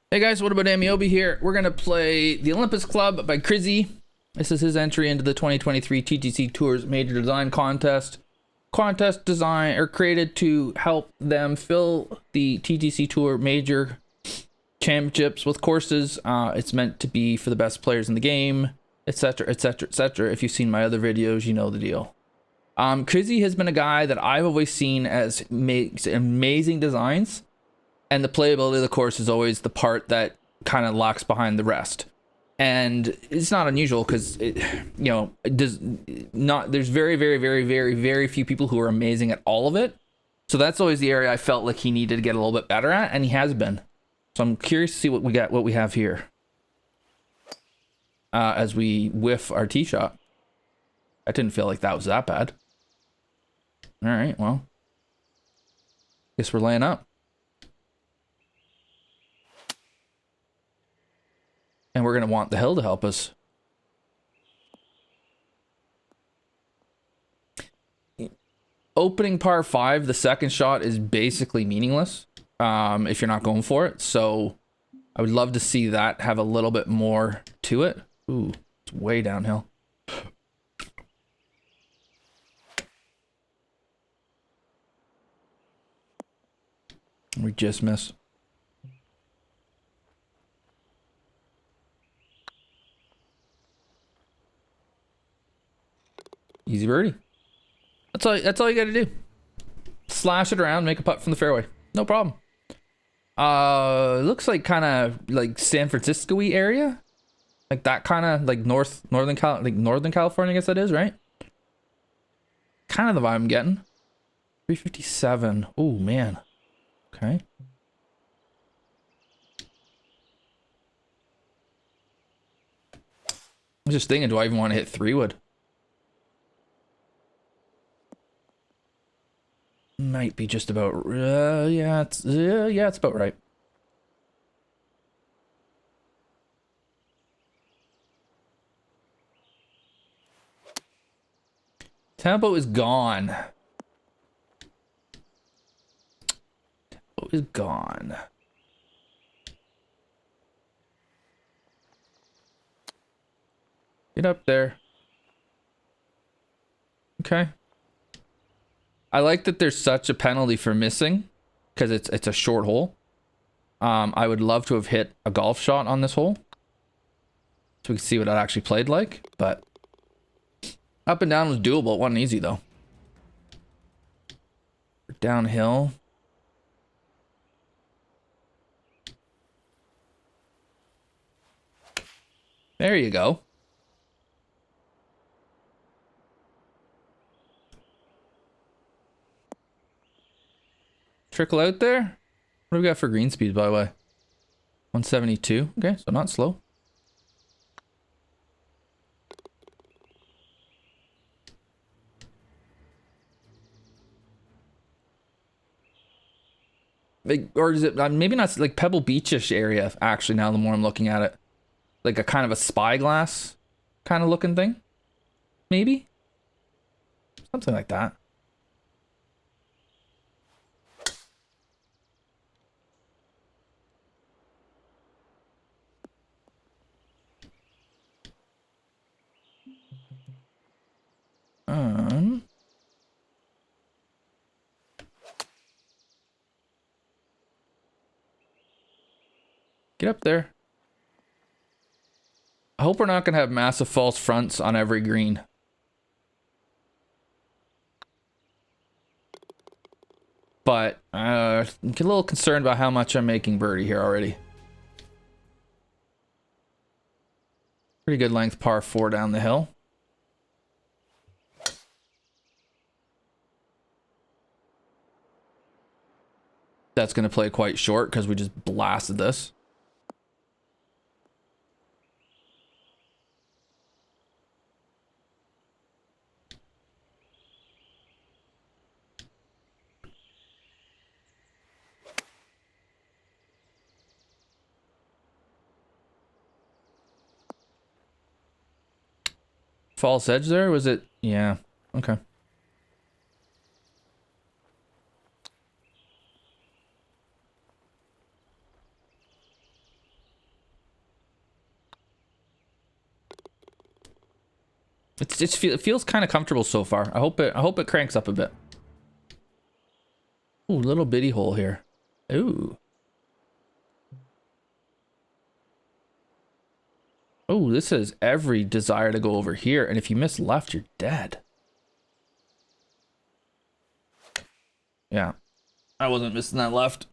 Hey guys, WhatAboutAmeobi here. We're gonna play the Olympus Club by ChrizZcE. This is his entry into the 2023 TGCTours Major Design Contest. Contest design or created to help them fill the TGC Tour Major Championships with courses. It's meant to be for the best players in the game, etc., etc., etc. If you've seen my other videos, you know the deal. ChrizZcE has been a guy that I've always seen as makes amazing designs. And the playability of the course is always the part that kind of lacks behind the rest. And it's not unusual because there's very few people who are amazing at all of it. So that's always the area I felt like he needed to get a little bit better at, and he has been. So I'm curious to see what we have here as we whiff our tee shot. I didn't feel like that was that bad. All right, well, guess we're laying up. And we're going to want the hill to help us. Opening par 5, the second shot is basically meaningless if you're not going for it. So I would love to see that have a little bit more to it. Ooh, it's way downhill. We just missed. Easy birdie. That's all you got to do. Slash it around, make a putt from the fairway. No problem. Looks like kind of like San Francisco-y area. Like that kind of like Northern California, I guess that is, right? Kind of the vibe I'm getting. 357. Oh, man. Okay. I'm just thinking, do I even want to hit 3-wood? Might be just about yeah, it's about right. Tempo is gone. Tempo is gone. Get up there. Okay. I like that there's such a penalty for missing because it's a short hole. I would love to have hit a golf shot on this hole so we can see what it actually played like, but up and down was doable. It wasn't easy though. Downhill. There you go. Trickle out there. What do we got for green speed, by the way? 172. Okay, so not slow. Like, or is it maybe not like Pebble Beachish area? Actually, now the more I'm looking at it, like a kind of a spyglass kind of looking thing, maybe something like that. Get up there. I hope we're not gonna have massive false fronts on every green. But I'm a little concerned about how much I'm making birdie here already. Pretty good length par 4 down the hill. That's gonna play quite short because we just blasted this. False edge there? Was it? Yeah. Okay. It feels kind of comfortable so far. I hope it cranks up a bit. Ooh, little bitty hole here. Ooh. Oh, this has every desire to go over here, and if you miss left, you're dead. Yeah, I wasn't missing that left.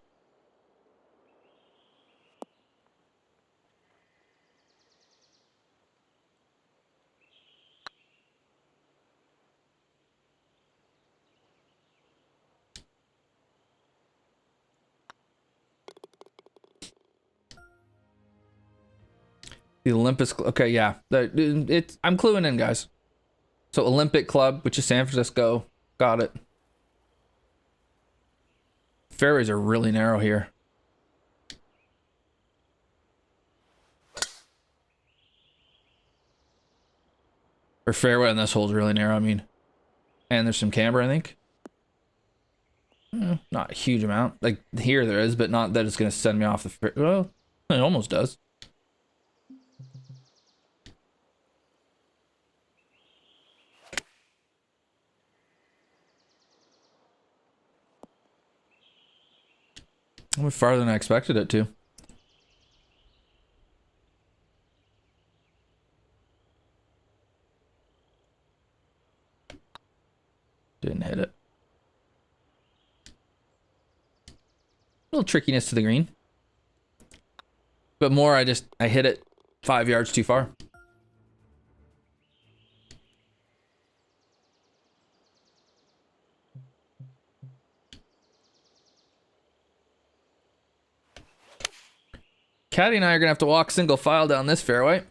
The Olympus, okay, yeah. I'm cluing in, guys. So Olympic Club, which is San Francisco. Got it. Fairways are really narrow here. Or fairway on this hole is really narrow, I mean. And there's some camber, I think. Not a huge amount. Like, here there is, but not that it's going to send me off the... Well, it almost does. Went farther than I expected it to. Didn't hit it. A little trickiness to the green. But more, I hit it 5 yards too far. Caddy and I are going to have to walk single file down this fairway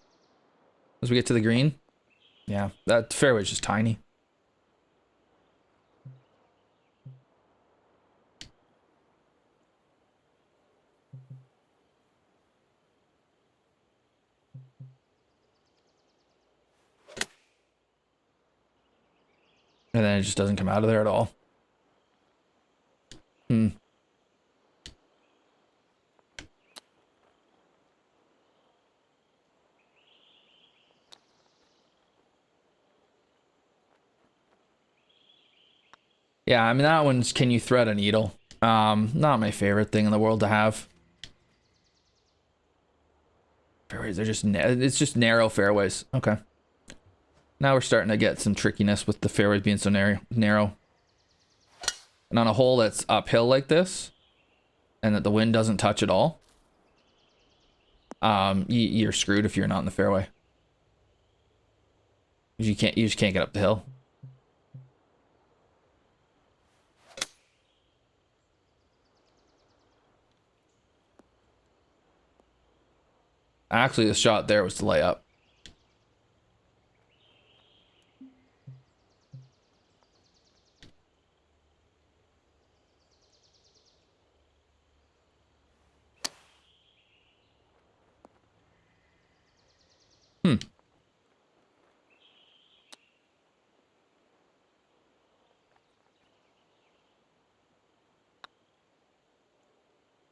as we get to the green. Yeah, that fairway's just tiny. And then it just doesn't come out of there at all. Yeah, I mean, that one's can you thread a needle? Not my favorite thing in the world to have. Fairways are just, it's just narrow fairways. Okay. Now we're starting to get some trickiness with the fairways being so narrow. And on a hole that's uphill like this, and that the wind doesn't touch at all, you're screwed if you're not in the fairway. You just can't get up the hill. Actually, the shot there was to lay up.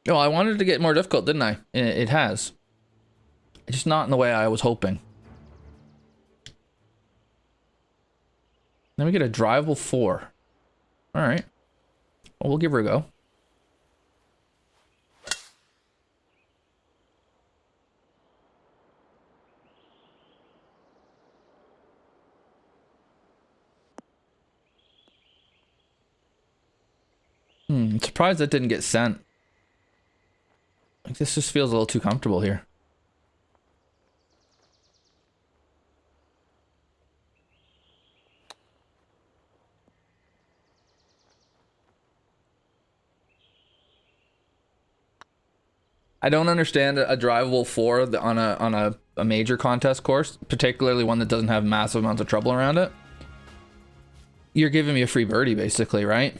Oh, I wanted to get more difficult, didn't I? It has. Just not in the way I was hoping. Then we get a drivable 4. All right. Well, we'll give her a go. I'm surprised that didn't get sent. Like, this just feels a little too comfortable here. I don't understand a drivable 4 on a major contest course, particularly one that doesn't have massive amounts of trouble around it. You're giving me a free birdie, basically, right?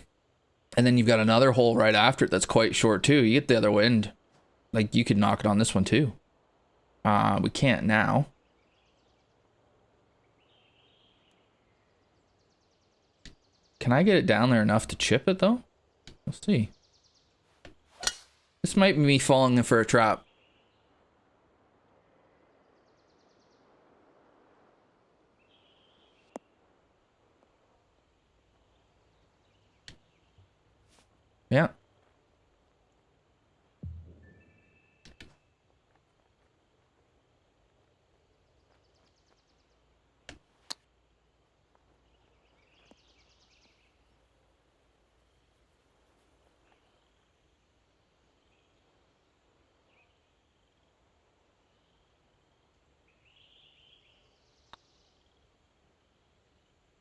And then you've got another hole right after it that's quite short, too. You get the other wind. Like, you could knock it on this one, too. We can't now. Can I get it down there enough to chip it, though? We'll see. This might be me falling in for a trap.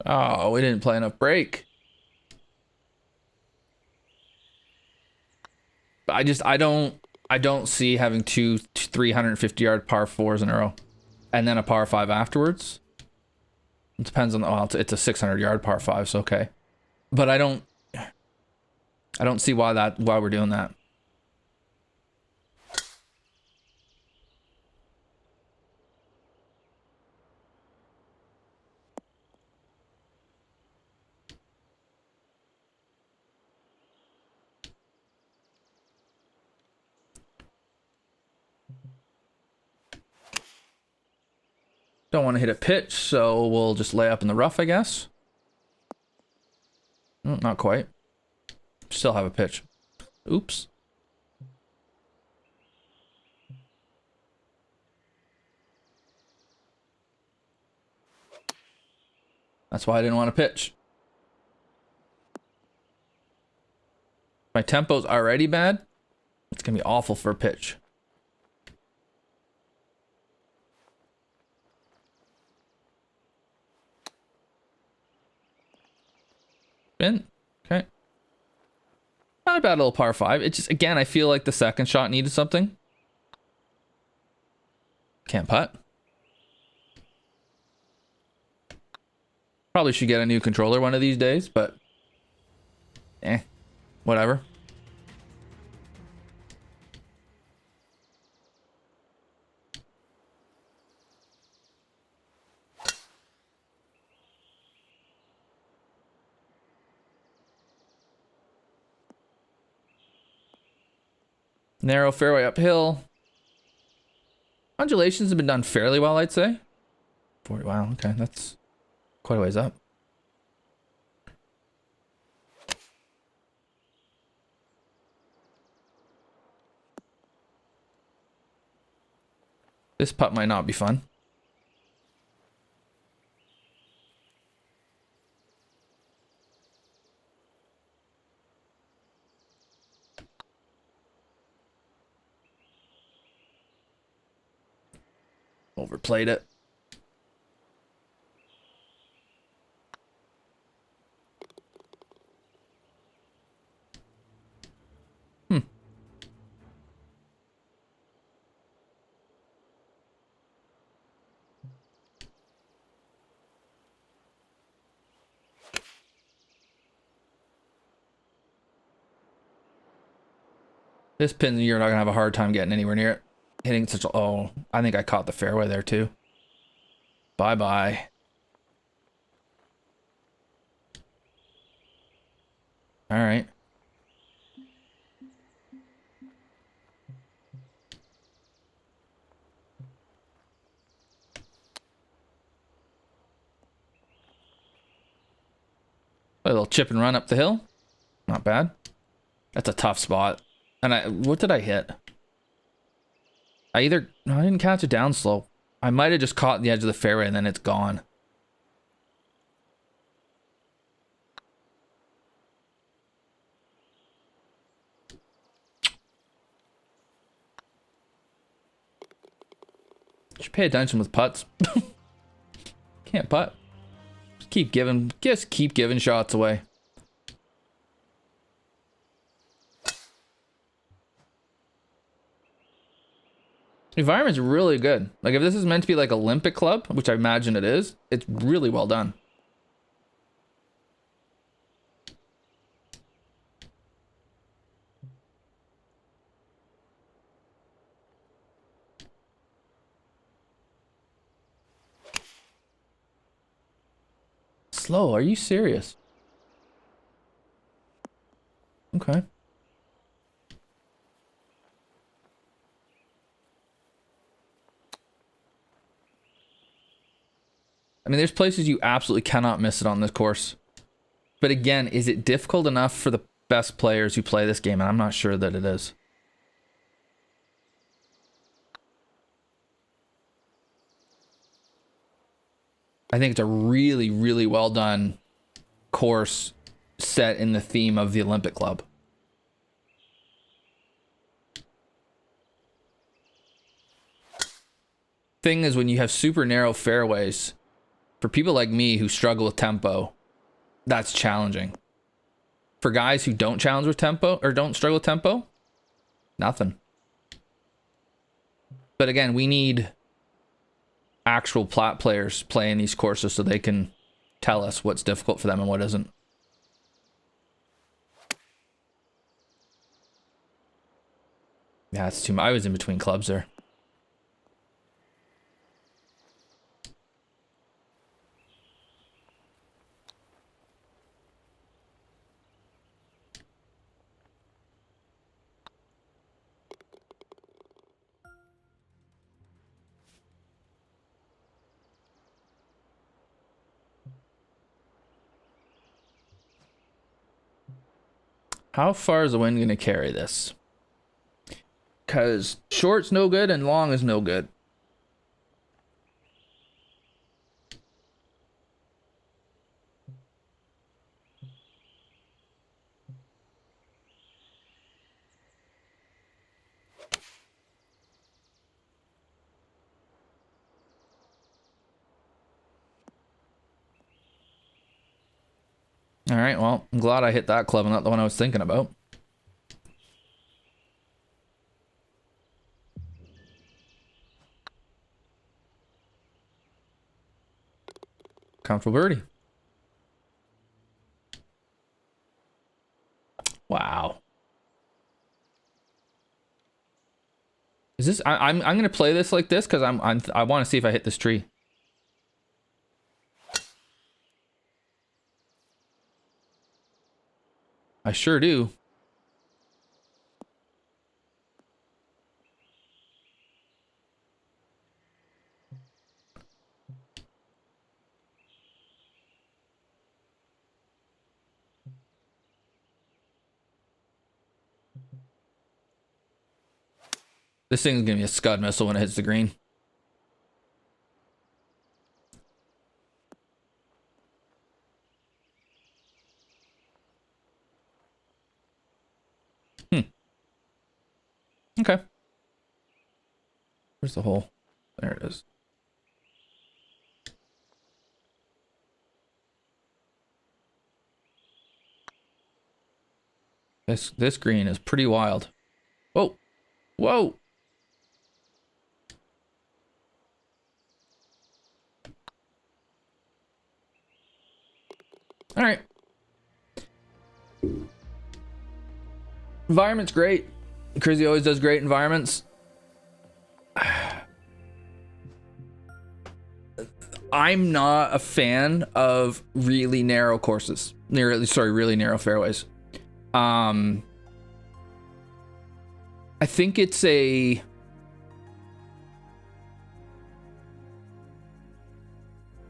Oh, we didn't play enough break. I don't see having two 350-yard par fours in a row and then a par five afterwards. It depends on the, well, it's a 600-yard par five, so okay. But I don't see why we're doing that. Don't want to hit a pitch, so we'll just lay up in the rough, I guess. Not quite. Still have a pitch. Oops. That's why I didn't want to pitch. My tempo's already bad. It's going to be awful for a pitch. Spin. Okay. Not a bad little par five. It's just, again, I feel like the second shot needed something. Can't putt. Probably should get a new controller one of these days, but whatever. Narrow fairway uphill. Undulations have been done fairly well, I'd say. 40, wow, okay, that's quite a ways up. This putt might not be fun. Overplayed it. This pin, you're not gonna have a hard time getting anywhere near it. Hitting such a, oh, I think I caught the fairway there too. Bye-bye. All right. A little chip and run up the hill. Not bad. That's a tough spot. And what did I hit? No, I didn't catch it down slope. I might have just caught the edge of the fairway and then it's gone. Should pay attention with putts. Can't putt. Just keep giving shots away. The environment's really good. Like if this is meant to be like Olympic Club, which I imagine it is, it's really well done. Slow, are you serious? Okay. I mean, there's places you absolutely cannot miss it on this course. But again, is it difficult enough for the best players who play this game? And I'm not sure that it is. I think it's a really, really well done course set in the theme of the Olympic Club. Thing is, when you have super narrow fairways, For people like me who struggle with tempo, that's challenging. For guys who don't challenge with tempo or don't struggle with tempo, nothing. But again, we need actual plat players playing these courses so they can tell us what's difficult for them and what isn't. Yeah, it's too much. I was in between clubs there. How far is the wind going to carry this? Because short's no good and long is no good. All right, well, I'm glad I hit that club and not the one I was thinking about. Comfortable birdie. Wow. Is this? I'm gonna play this like this because I want to see if I hit this tree. I sure do. This thing's gonna be a scud missile when it hits the green. Okay. Where's the hole? There it is. This green is pretty wild. Whoa. Whoa. All right. Environment's great. ChrizZcE always does great environments. I'm not a fan of really narrow courses. Really narrow fairways. I think it's a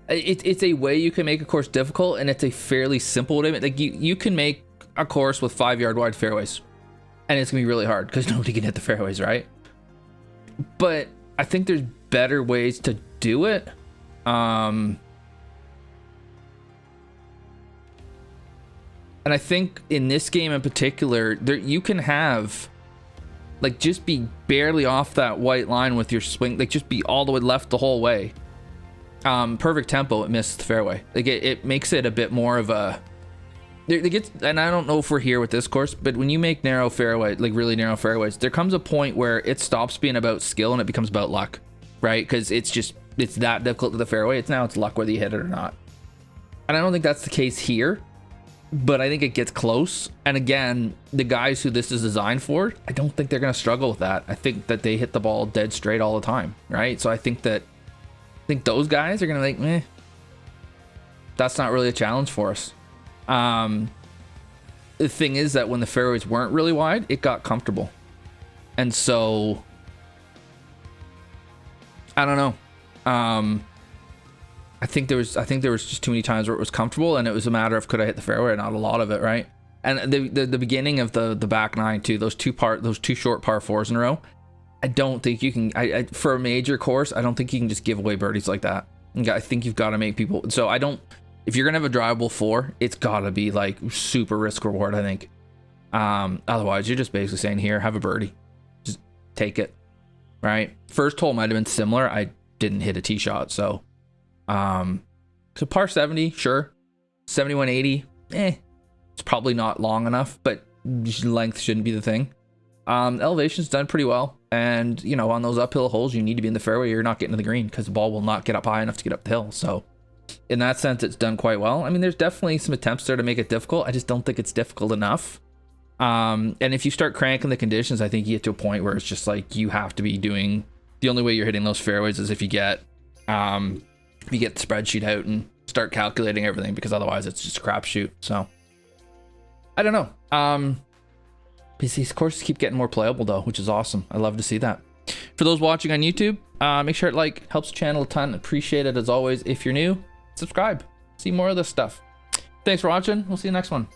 it's a way you can make a course difficult, and it's a fairly simple way. Like you can make a course with 5-yard wide fairways, and it's gonna be really hard because nobody can hit the fairways, right? But I think there's better ways to do it. And I think in this game in particular, you can have like just be barely off that white line with your swing, like just be all the way left the whole way. Perfect tempo, it missed the fairway. Like it makes it a bit more of a. And I don't know if we're here with this course, but when you make narrow fairway, like really narrow fairways, there comes a point where it stops being about skill and it becomes about luck, right? Because it's that difficult to the fairway. It's luck whether you hit it or not. And I don't think that's the case here, but I think it gets close. And again, the guys who this is designed for, I don't think they're going to struggle with that. I think that they hit the ball dead straight all the time, right? So I think those guys are going to think, meh, that's not really a challenge for us. The thing is that when the fairways weren't really wide, it got comfortable. And so I don't know. I think there was just too many times where it was comfortable, and it was a matter of could I hit the fairway or not, a lot of it, right? And the beginning of the back nine too, those two short par fours in a row, I don't think you can. For a major course, I don't think you can just give away birdies like that. I think you've got to make people. So I don't. If you're gonna have a drivable four, it's gotta be like super risk reward, I think. Otherwise, you're just basically saying, here, have a birdie, just take it, right? First hole might have been similar. I didn't hit a tee shot, so So par 70, sure. 7180, it's probably not long enough, but length shouldn't be the thing. Elevation's done pretty well, and you know, on those uphill holes you need to be in the fairway, you're not getting to the green because the ball will not get up high enough to get up the hill. So in that sense, it's done quite well. I mean, there's definitely some attempts there to make it difficult. I just don't think it's difficult enough. And if you start cranking the conditions, I think you get to a point where it's just like you have to be doing, the only way you're hitting those fairways is if you get the spreadsheet out and start calculating everything, because otherwise it's just a crapshoot. So I don't know. These courses keep getting more playable though, which is awesome. I love to see that. For those watching on YouTube, make sure it helps the channel a ton. Appreciate it as always. If you're new, subscribe. See more of this stuff. Thanks for watching. We'll see you next one.